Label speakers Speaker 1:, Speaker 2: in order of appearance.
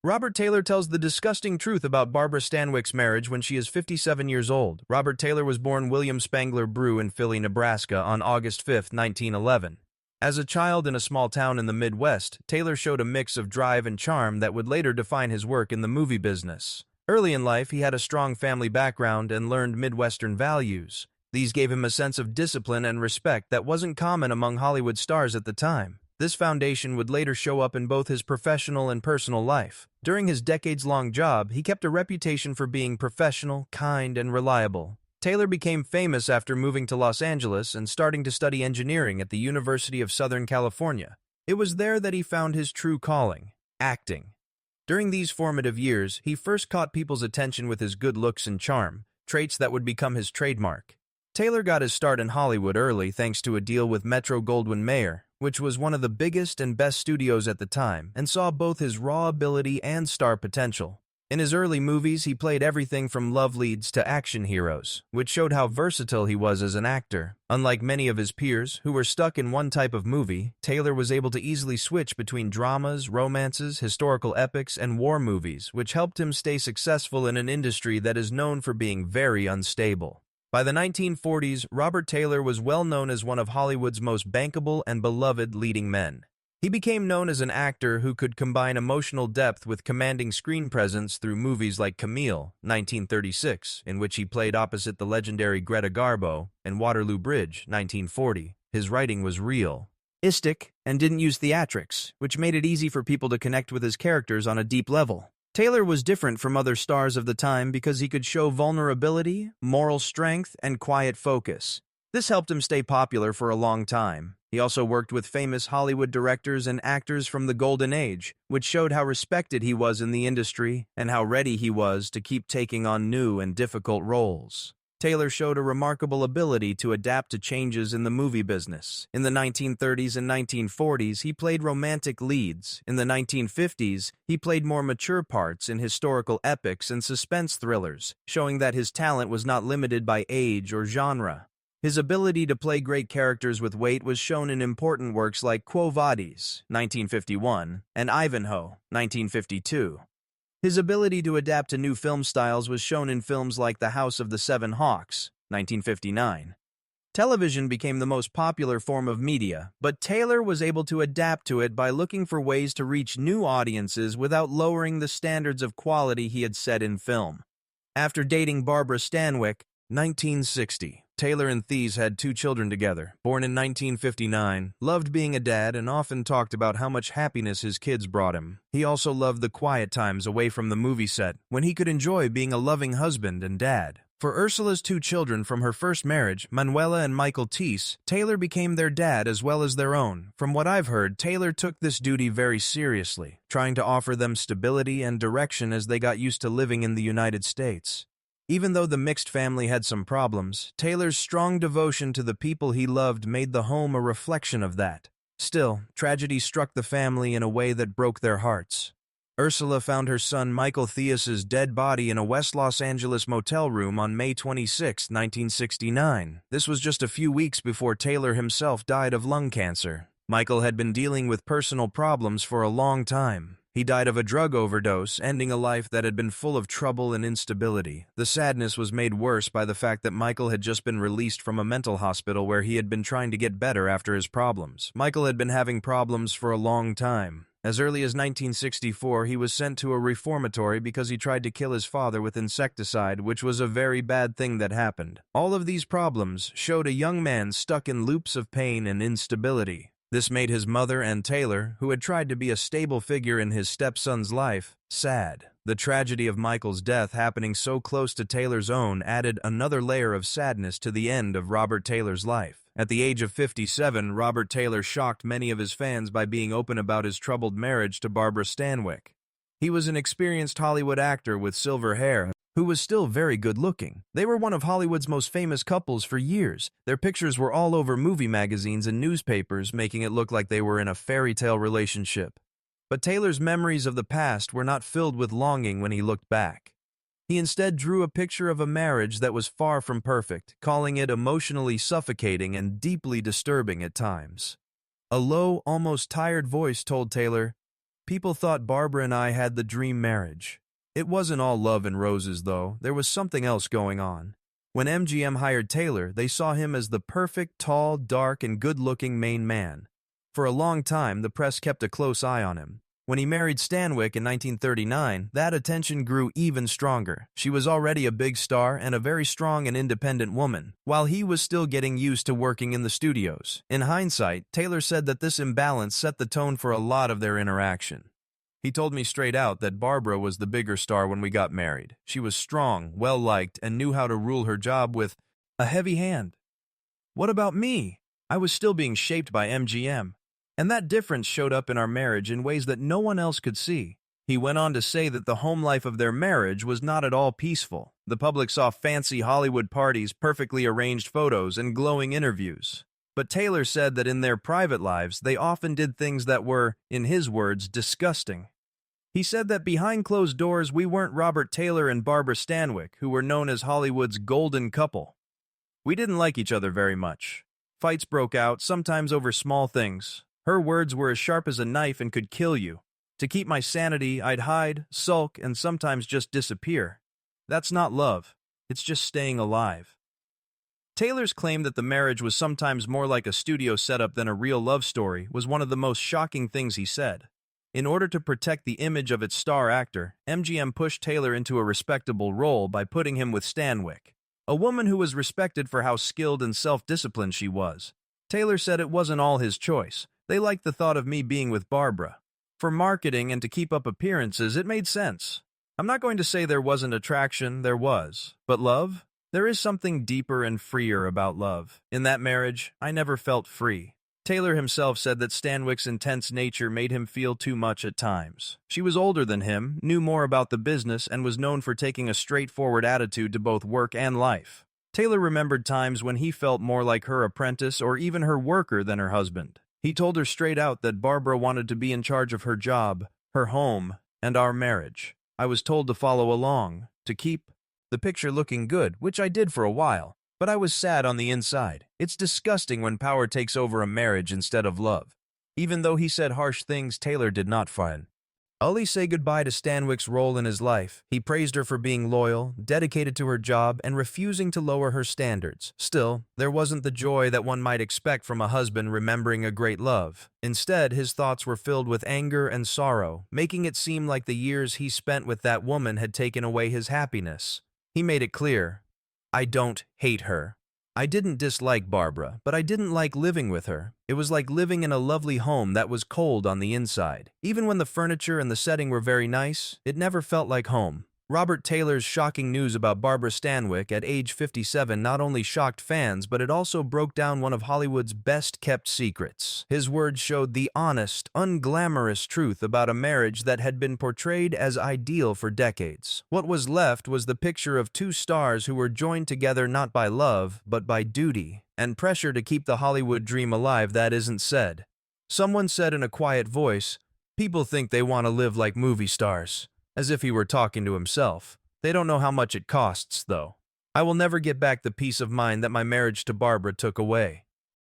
Speaker 1: Robert Taylor tells the disgusting truth about Barbara Stanwyck's marriage when she is 57 years old. Robert Taylor was born William Spangler Brew in Philly, Nebraska on August 5, 1911. As a child in a small town in the Midwest, Taylor showed a mix of drive and charm that would later define his work in the movie business. Early in life, he had a strong family background and learned Midwestern values. These gave him a sense of discipline and respect that wasn't common among Hollywood stars at the time. This foundation would later show up in both his professional and personal life. During his decades-long job, he kept a reputation for being professional, kind, and reliable. Taylor became famous after moving to Los Angeles and starting to study engineering at the University of Southern California. It was there that he found his true calling, acting. During these formative years, he first caught people's attention with his good looks and charm, traits that would become his trademark. Taylor got his start in Hollywood early thanks to a deal with Metro-Goldwyn-Mayer, which was one of the biggest and best studios at the time, and saw both his raw ability and star potential. In his early movies, he played everything from love leads to action heroes, which showed how versatile he was as an actor. Unlike many of his peers, who were stuck in one type of movie, Taylor was able to easily switch between dramas, romances, historical epics, and war movies, which helped him stay successful in an industry that is known for being very unstable. By the 1940s, Robert Taylor was well known as one of Hollywood's most bankable and beloved leading men. He became known as an actor who could combine emotional depth with commanding screen presence through movies like Camille, 1936, in which he played opposite the legendary Greta Garbo, and Waterloo Bridge, 1940. His writing was realistic and didn't use theatrics, which made it easy for people to connect with his characters on a deep level. Taylor was different from other stars of the time because he could show vulnerability, moral strength, and quiet focus. This helped him stay popular for a long time. He also worked with famous Hollywood directors and actors from the Golden Age, which showed how respected he was in the industry and how ready he was to keep taking on new and difficult roles. Taylor showed a remarkable ability to adapt to changes in the movie business. In the 1930s and 1940s, he played romantic leads. In the 1950s, he played more mature parts in historical epics and suspense thrillers, showing that his talent was not limited by age or genre. His ability to play great characters with weight was shown in important works like Quo Vadis, 1951, and Ivanhoe, 1952. His ability to adapt to new film styles was shown in films like The House of the Seven Hawks, 1959. Television became the most popular form of media, but Taylor was able to adapt to it by looking for ways to reach new audiences without lowering the standards of quality he had set in film. After dating Barbara Stanwyck, 1960, Taylor and Thies had 2 children together. Born in 1959, loved being a dad and often talked about how much happiness his kids brought him. He also loved the quiet times away from the movie set, when he could enjoy being a loving husband and dad. For Ursula's 2 children from her first marriage, Manuela and Michael Thies, Taylor became their dad as well as their own. From what I've heard, Taylor took this duty very seriously, trying to offer them stability and direction as they got used to living in the United States. Even though the mixed family had some problems, Taylor's strong devotion to the people he loved made the home a reflection of that. Still, tragedy struck the family in a way that broke their hearts. Ursula found her son Michael Thies's dead body in a West Los Angeles motel room on May 26, 1969. This was just a few weeks before Taylor himself died of lung cancer. Michael had been dealing with personal problems for a long time. He died of a drug overdose, ending a life that had been full of trouble and instability. The sadness was made worse by the fact that Michael had just been released from a mental hospital where he had been trying to get better after his problems. Michael had been having problems for a long time. As early as 1964, he was sent to a reformatory because he tried to kill his father with insecticide, which was a very bad thing that happened. All of these problems showed a young man stuck in loops of pain and instability. This made his mother and Taylor, who had tried to be a stable figure in his stepson's life, sad. The tragedy of Michael's death happening so close to Taylor's own added another layer of sadness to the end of Robert Taylor's life. At the age of 57, Robert Taylor shocked many of his fans by being open about his troubled marriage to Barbara Stanwyck. He was an experienced Hollywood actor with silver hair, who was still very good-looking. They were one of Hollywood's most famous couples for years. Their pictures were all over movie magazines and newspapers, making it look like they were in a fairy tale relationship. But Taylor's memories of the past were not filled with longing when he looked back. He instead drew a picture of a marriage that was far from perfect, calling it emotionally suffocating and deeply disturbing at times. A low, almost tired voice told Taylor, People thought Barbara and I had the dream marriage. It wasn't all love and roses, though. There was something else going on. When MGM hired Taylor, they saw him as the perfect, tall, dark, and good-looking main man. For a long time, the press kept a close eye on him. When he married Stanwyck in 1939, that attention grew even stronger. She was already a big star and a very strong and independent woman, while he was still getting used to working in the studios. In hindsight, Taylor said that this imbalance set the tone for a lot of their interaction. He told me straight out that Barbara was the bigger star when we got married. She was strong, well-liked, and knew how to rule her job with a heavy hand. What about me? I was still being shaped by MGM. And that difference showed up in our marriage in ways that no one else could see. He went on to say that the home life of their marriage was not at all peaceful. The public saw fancy Hollywood parties, perfectly arranged photos, and glowing interviews. But Taylor said that in their private lives, they often did things that were, in his words, disgusting. He said that behind closed doors, we weren't Robert Taylor and Barbara Stanwyck, who were known as Hollywood's golden couple. We didn't like each other very much. Fights broke out, sometimes over small things. Her words were as sharp as a knife and could kill you. To keep my sanity, I'd hide, sulk, and sometimes just disappear. That's not love. It's just staying alive. Taylor's claim that the marriage was sometimes more like a studio setup than a real love story was one of the most shocking things he said. In order to protect the image of its star actor, MGM pushed Taylor into a respectable role by putting him with Stanwyck, a woman who was respected for how skilled and self-disciplined she was. Taylor said it wasn't all his choice. They liked the thought of me being with Barbara. For marketing and to keep up appearances, it made sense. I'm not going to say there wasn't attraction, there was. But love? There is something deeper and freer about love. In that marriage, I never felt free. Taylor himself said that Stanwyck's intense nature made him feel too much at times. She was older than him, knew more about the business, and was known for taking a straightforward attitude to both work and life. Taylor remembered times when he felt more like her apprentice or even her worker than her husband. He told her straight out that Barbara wanted to be in charge of her job, her home, and our marriage. I was told to follow along, to keep the picture looking good, which I did for a while, but I was sad on the inside. It's disgusting when power takes over a marriage instead of love. Even though he said harsh things, Taylor did not frown. Ali said goodbye to Stanwyck's role in his life. He praised her for being loyal, dedicated to her job, and refusing to lower her standards. Still, there wasn't the joy that one might expect from a husband remembering a great love. Instead, his thoughts were filled with anger and sorrow, making it seem like the years he spent with that woman had taken away his happiness. He made it clear, I don't hate her. I didn't dislike Barbara, but I didn't like living with her. It was like living in a lovely home that was cold on the inside. Even when the furniture and the setting were very nice, it never felt like home. Robert Taylor's shocking news about Barbara Stanwyck at age 57 not only shocked fans, but it also broke down one of Hollywood's best-kept secrets. His words showed the honest, unglamorous truth about a marriage that had been portrayed as ideal for decades. What was left was the picture of two stars who were joined together not by love, but by duty, and pressure to keep the Hollywood dream alive that isn't said. Someone said in a quiet voice, "People think they want to live like movie stars." As if he were talking to himself. They don't know how much it costs, though. I will never get back the peace of mind that my marriage to Barbara took away.